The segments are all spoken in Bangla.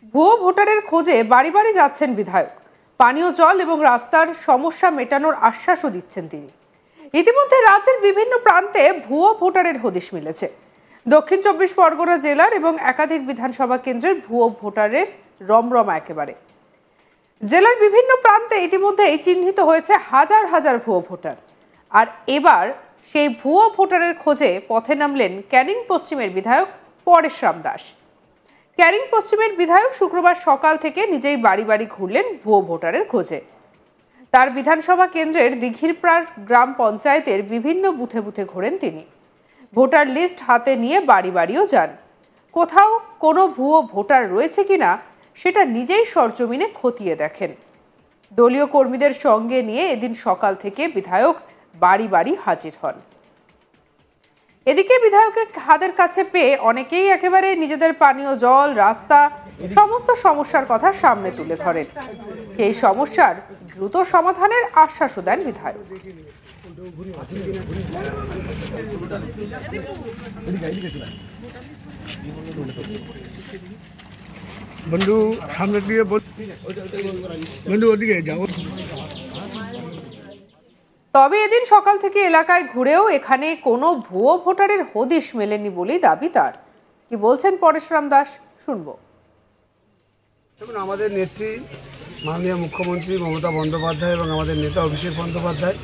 ভুয়ো ভোটারের খোঁজে বাড়ি বাড়ি যাচ্ছেন বিধায়ক। পানীয় জল এবং রাস্তার সমস্যা মেটানোর আশ্বাসও দিচ্ছেন তিনি। ইতিমধ্যে রাজ্যের বিভিন্ন প্রান্তে ভুয়ো ভোটারের হদিশ মিলেছে। দক্ষিণ ২৪ পরগনা জেলার এবং একাধিক বিধানসভা কেন্দ্রের ভুয়ো ভোটারের রমরমা একেবারে। জেলার বিভিন্ন প্রান্তে ইতিমধ্যেই চিহ্নিত হয়েছে হাজার হাজার ভুয়ো ভোটার। আর এবার সেই ভুয়ো ভোটারের খোঁজে পথে নামলেন ক্যানিং পশ্চিমের বিধায়ক পরেশরাম দাস। ক্যানিং পশ্চিমের বিধায়ক শুক্রবার সকাল থেকে নিজেই বাড়ি বাড়ি ঘুরলেন ভুয়ো ভোটারের খোঁজে। তার বিধানসভা কেন্দ্রের দিঘিরপাড় গ্রাম পঞ্চায়েতের বিভিন্ন বুথে বুথে ঘোরেন তিনি। ভোটার লিস্ট হাতে নিয়ে বাড়ি বাড়িও যান। কোথাও কোনো ভুয়ো ভোটার রয়েছে কিনা সেটা নিজেই সরজমিনে খতিয়ে দেখেন। দলীয় কর্মীদের সঙ্গে নিয়ে এদিন সকাল থেকে বিধায়ক বাড়ি বাড়ি হাজির হন। এদিকে বিধায়কের হাতের কাছে পেয়ে অনেকেই একেবারে নিজেদের পানীয় জল, রাস্তা সমস্ত সমস্যার কথা সামনে তুলে ধরেন। সেই সমস্যার দ্রুত সমাধানের আশ্বাসও দেন বিধায়ক। বন্ধু সামনে দিয়ে বন্ধু ওদিকে যাও। তবে এদিন সকাল থেকে এলাকায় ঘুরেও এখানে কোনো ভুয়ো ভোটারের হদিশ মেলেনি বলেই দাবি তার। কি বলছেন পরেশরাম দাস, শুনবো। দেখুন, আমাদের নেত্রী মাননীয় মুখ্যমন্ত্রী মমতা বন্দ্যোপাধ্যায় এবং আমাদের নেতা অভিষেক বন্দ্যোপাধ্যায়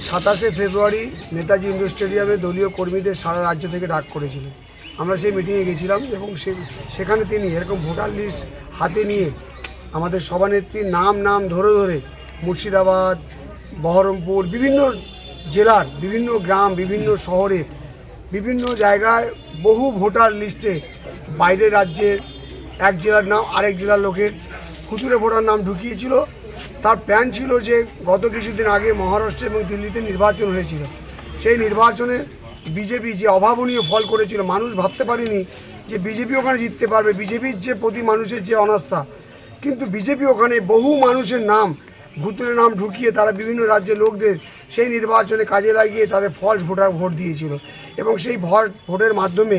২৭শে ফেব্রুয়ারি নেতাজি ইন্ডোর স্টেডিয়ামে দলীয় কর্মীদের সারা রাজ্য থেকে ডাক করেছিলেন। আমরা সেই মিটিংয়ে গেছিলাম এবং সেখানে তিনি এরকম ভোটার লিস্ট হাতে নিয়ে আমাদের সভানেত্রীর নাম ধরে ধরে মুর্শিদাবাদ, বহরমপুর, বিভিন্ন জেলার বিভিন্ন গ্রাম, বিভিন্ন শহরে, বিভিন্ন জায়গায় বহু ভোটার লিস্টে বাইরের রাজ্যের এক জেলার নাম আরেক জেলার লোকের ফুতুরে ভোটার নাম ঢুকিয়েছিল। তার প্ল্যান ছিল যে গত কিছুদিন আগে মহারাষ্ট্র এবং দিল্লিতে নির্বাচন হয়েছিল, সেই নির্বাচনে বিজেপি যে অভাবনীয় ফল করেছিল, মানুষ ভাবতে পারেনি যে বিজেপি ওখানে জিততে পারবে। বিজেপির যে প্রতি মানুষের যে অনাস্থা, কিন্তু বিজেপি ওখানে বহু মানুষের নাম ভুতুরে নাম ঢুকিয়ে তারা বিভিন্ন রাজ্যের লোকদের সেই নির্বাচনে কাজে লাগিয়ে তাদের ফলস ভোট দিয়েছিল এবং সেই ভোটের মাধ্যমে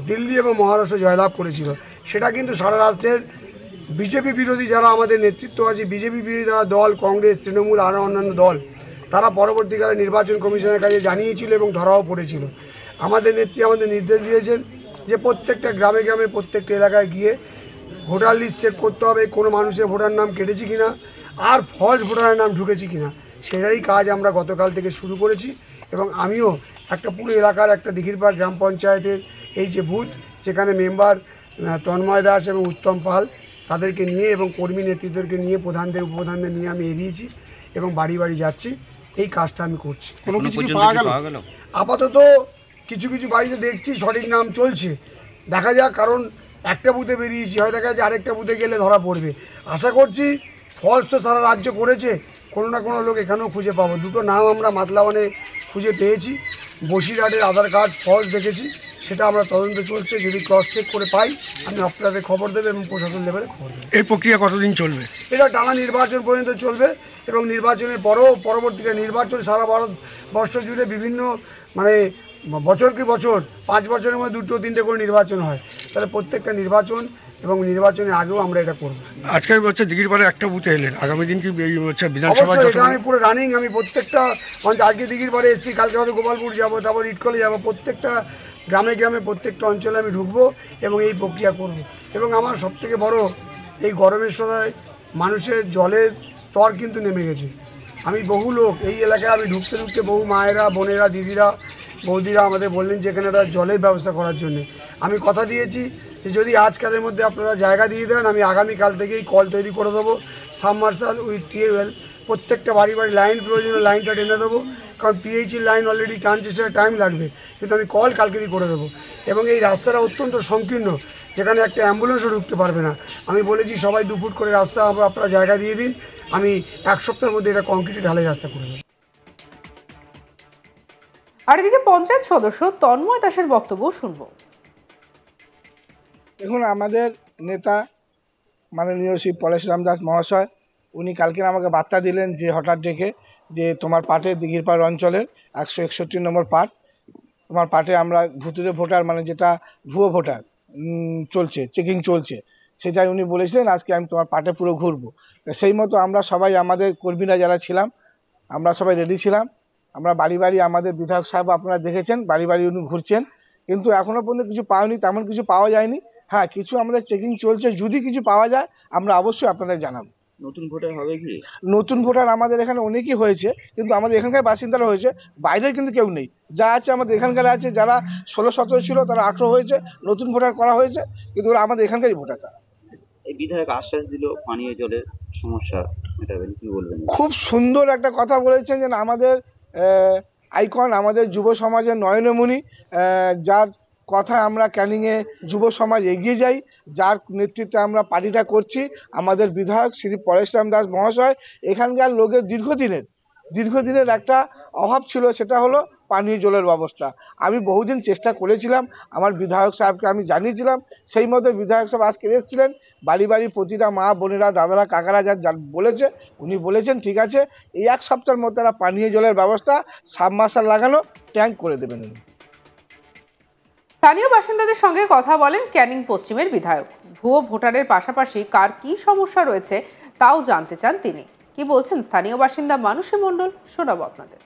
দিল্লি এবং মহারাষ্ট্র জয়লাভ করেছিল। সেটা কিন্তু সারা রাজ্যের বিজেপি বিরোধী যারা আমাদের নেতৃত্ব আছে, বিজেপি বিরোধী যারা দল, কংগ্রেস, তৃণমূল আরও অন্যান্য দল, তারা পরবর্তীকালে নির্বাচন কমিশনের কাছে জানিয়েছিল এবং ধরাও পড়েছিল। আমাদের নেত্রী আমাদের নির্দেশ দিয়েছেন যে প্রত্যেকটা গ্রামে গ্রামে প্রত্যেকটা এলাকায় গিয়ে ভোটার লিস্ট চেক করতে হবে, কোনো মানুষের ভোটার নাম কেটেছে কিনা আর ফলস ভোটারের নাম ঢুকেছে কিনা। সেটাই কাজ আমরা গতকাল থেকে শুরু করেছি এবং আমিও একটা পুরো এলাকার একটা দিঘিরপাড় গ্রাম পঞ্চায়েতের এই যে বুথ, যেখানে মেম্বার তন্ময় দাস এবং উত্তম পাল তাদেরকে নিয়ে এবং কর্মী নেতৃত্বকে নিয়ে প্রধানদের উপপ্রধানদের নিয়ে আমি এগিয়েছি এবং বাড়ি বাড়ি যাচ্ছি। এই কাজটা আমি করছি। কোনো কিছু পাওয়া গেল? আপাতত কিছু কিছু বাড়িতে দেখছি সঠিক নাম চলছে, দেখা যাক, কারণ একটা বুথে বেরিয়েছি, হয় দেখা যাচ্ছে আরেকটা বুথে গেলে ধরা পড়বে। আশা করছি ফলস তো সারা রাজ্য করেছে, কোনো না কোনো লোক এখানেও খুঁজে পাবো। দুটো নাম আমরা মাতলাওয়ানে খুঁজে পেয়েছি, বসিরহাটের আধার কার্ড ফলস দেখেছি, সেটা আমরা তদন্ত চলছে। যদি ক্রস চেক করে পাই আমি আপনাদের খবর দেবো এবং প্রশাসন লেভেলে খবর দেবো। এই প্রক্রিয়া কতদিন চলবে? এটা টানা নির্বাচন পর্যন্ত চলবে এবং নির্বাচনের পরেও পরবর্তীকালে নির্বাচন সারা ভারতবর্ষ জুড়ে বিভিন্ন বছর কি বছর ৫ বছরের মধ্যে 2-3টে করে নির্বাচন হয়, তাহলে প্রত্যেকটা নির্বাচন এবং নির্বাচনের আগেও আমরা এটা করব। আজকের হচ্ছে দিঘিরপাড়ে একটা বুথে এলেন, আগামী দিন কি হচ্ছে বিধানসভা? এটা আমি পুরো রানিং, আমি প্রত্যেকটা আজকে দিঘিরপাড়ে এসেছি, কালকে হয়তো গোপালপুর যাবো, তারপর ইটকলে যাবো, প্রত্যেকটা গ্রামে গ্রামে প্রত্যেকটা অঞ্চলে আমি ঢুকবো এবং এই প্রক্রিয়া করব। এবং আমার সবথেকে বড়, এই গরমের সময় মানুষের জলের স্তর কিন্তু নেমে গেছে। আমি বহু লোক এই এলাকায় আমি ঢুকতে ঢুকতে বহু মায়েরা, বোনেরা, দিদিরা, বৌদিরা আমাদের বললেন যে এখানে একটা জলের ব্যবস্থা করার জন্য। আমি কথা দিয়েছি যে যদি আজকালের মধ্যে আপনারা জায়গা দিয়ে দেন, আমি আগামীকাল থেকেই কল তৈরি করে দেবো, সাবমার্সাল উইথ টিউবওয়েল, প্রত্যেকটা বাড়ি বাড়ি লাইন প্রয়োজনে লাইনটা টেনে দেবো, কারণ পিএইচির লাইন অলরেডি টানছে, সেটা টাইম লাগবে, কিন্তু আমি কল কালকেরই করে দেবো। এবং এই রাস্তাটা অত্যন্ত সংকীর্ণ, যেখানে একটা অ্যাম্বুলেন্সও ঢুকতে পারবে না। আমি বলেছি সবাই 2 ফুট করে রাস্তা আপনারা জায়গা দিয়ে দিন, আমি 1 সপ্তাহের মধ্যে এটা কংক্রিটের ঢালাই রাস্তা করে দেবো। আর এদিকে পঞ্চায়েত সদস্য তন্ময় দাসের বক্তব্য শুনবো। দেখুন, আমাদের নেতা মাননীয় শ্রী পরেশরাম দাস মহাশয়, উনি কালকে আমাকে বার্তা দিলেন যে হঠাৎ ডেকে যে তোমার পাটে দিঘিরপাড় অঞ্চলের 161 নম্বর পাট, তোমার পাটে আমরা ভুতুরে ভোটার যেটা ভুয়ো ভোটার চলছে, চেকিং চলছে, সেটাই উনি বলেছিলেন আজকে আমি তোমার পাটে পুরো ঘুরবো। সেই মতো আমরা সবাই আমাদের কর্মীরা যারা ছিলাম আমরা সবাই রেডি ছিলাম। আমরা বাড়ি বাড়ি আমাদের বিধায়ক সাহেব আপনারা দেখেছেন বাড়ি বাড়ি উনি ঘুরছেন, কিন্তু এখনো পর্যন্ত কিছু পাওনি, তেমন কিছু পাওয়া যায়নি। হ্যাঁ, কিছু আমাদের চেকিং চলছে, যদি কিছু পাওয়া যায় আমরা অবশ্যই আপনাদের জানাবো। নতুন ভোটার হবে কি? নতুন ভোটার আমাদের এখানে অনেকই হয়েছে, কিন্তু আমাদের এখানকার বাসিন্দারা হয়েছে, বাইরের কিন্তু কেউ নেই। যা আছে আমাদের এখানকার আছে, যারা 16-17 ছিল তারা 18 হয়েছে, নতুন ভোটার করা হয়েছে, কিন্তু ওরা আমাদের এখানকারই ভোটার। তারা এই বিধায়ক আশ্বাস দিল পানীয় জলের সমস্যা মেটাবেন, কি বলবেন? খুব সুন্দর একটা কথা বলেছেন যে আমাদের আইকন, আমাদের যুব সমাজের নয়নমণি, যার কথায় আমরা ক্যানিংয়ে যুব সমাজ এগিয়ে যাই, যার নেতৃত্বে আমরা পার্টিটা করছি, আমাদের বিধায়ক শ্রী পরেশরাম দাস মহাশয়। এখানকার লোকের দীর্ঘদিনের একটা অভাব ছিল, সেটা হলো পানীয় জলের ব্যবস্থা। আমি বহুদিন চেষ্টা করেছিলাম, আমার বিধায়ক সাহেবকে আমি জানিয়েছিলাম, সেই মতো বিধায়ক সাহেব আজকে এসেছিলেন বাড়ি বাড়ি, প্রতিটা মা বোনেরা দাদারা কাকারা যা বলেছে উনি বলেছেন ঠিক আছে এই 1 সপ্তাহের মধ্যে তারা পানীয় জলের ব্যবস্থা সাবমার্শাল লাগানো ট্যাঙ্ক করে দেবেন উনি। স্থানীয় বাসিন্দাদের সঙ্গে কথা বলেন ক্যানিং পশ্চিমের বিধায়ক। ভুয়ো ভোটারের পাশাপাশি কার কি সমস্যা রয়েছে তাও জানতে চান তিনি। কি বলছেন স্থানীয় বাসিন্দা মানুষী মণ্ডল, শোনাবো আপনাদের।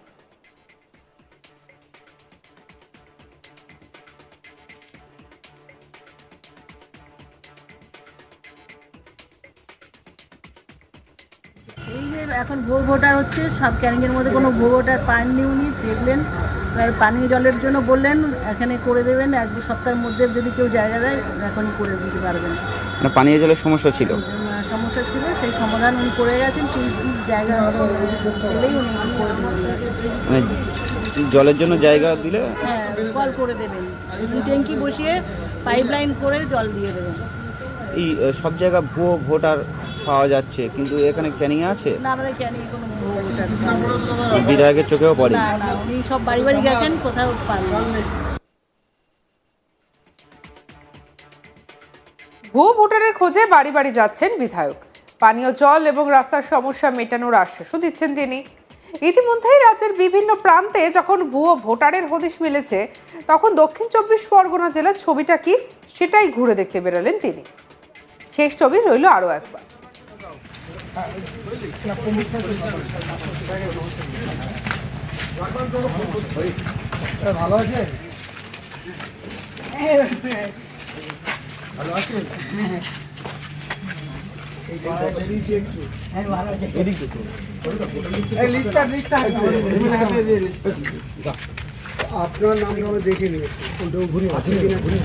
এই যে এখন ভুয়ো ভোটার হচ্ছে, সব ক্যানিংয়ের মধ্যে কোনো ভুয়ো ভোটার পাননি, উনি দেখলেন, এবার পানীয় জলের জন্য বললেন এখানে করে দেবেন, 1-2 সপ্তাহের মধ্যে যদি কেউ জায়গা দেয় এখনই করে দিতে পারবেন। না, পানীয় জলের সমস্যা ছিল, সমস্যা ছিল, সেই সমাধান উনি করে গেছেন, কিন্তু জায়গা দিলেই উনি করে দেবেন। মানে জলের জন্য জায়গা দিলে হ্যাঁ, কল করে দেবেন, ট্যাঙ্কি বসিয়ে পাইপ লাইন করে জল দিয়ে দেবেন। এই সব জায়গা ভুয়ো ভোটার পাওয়া যাচ্ছে, কিন্তু এখানে ক্যানিং আছে না, আমাদের ক্যানিং কোনো ভুয়ো ভোটার বিধায়কের চোখেও পড়ে না, না, উনি সব বাড়ি বাড়ি গেছেন, কোথাও পাননি। ভুয়ো ভোটারের খোঁজে বাড়ি বাড়ি যাচ্ছেন বিধায়ক। পানীয় জল এবং রাস্তার সমস্যা মেটানোর আশ্বাসও দিচ্ছেন তিনি। ইতিমধ্যেই রাজ্যের বিভিন্ন প্রান্তে যখন ভুয়ো ভোটারের হদিশ মিলেছে, তখন দক্ষিণ 24 পরগনা জেলার ছবিটা কি সেটাই ঘুরে দেখতে বেরোলেন তিনি। শেষ ছবি রইল আরও একবার। ভালো আছে, ভালো আছে। আপনার নামটা আমরা দেখে নিই, ঘুরে আছে কিনা ঘুরে।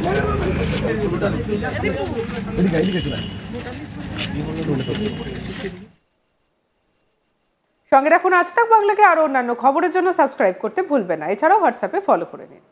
সঙ্গে রাখুন আজ তাক বাংলাকে। আরও অন্যান্য খবরের জন্য সাবস্ক্রাইব করতে ভুলবেন না। এছাড়াও হোয়াটসঅ্যাপে ফলো করে নিন।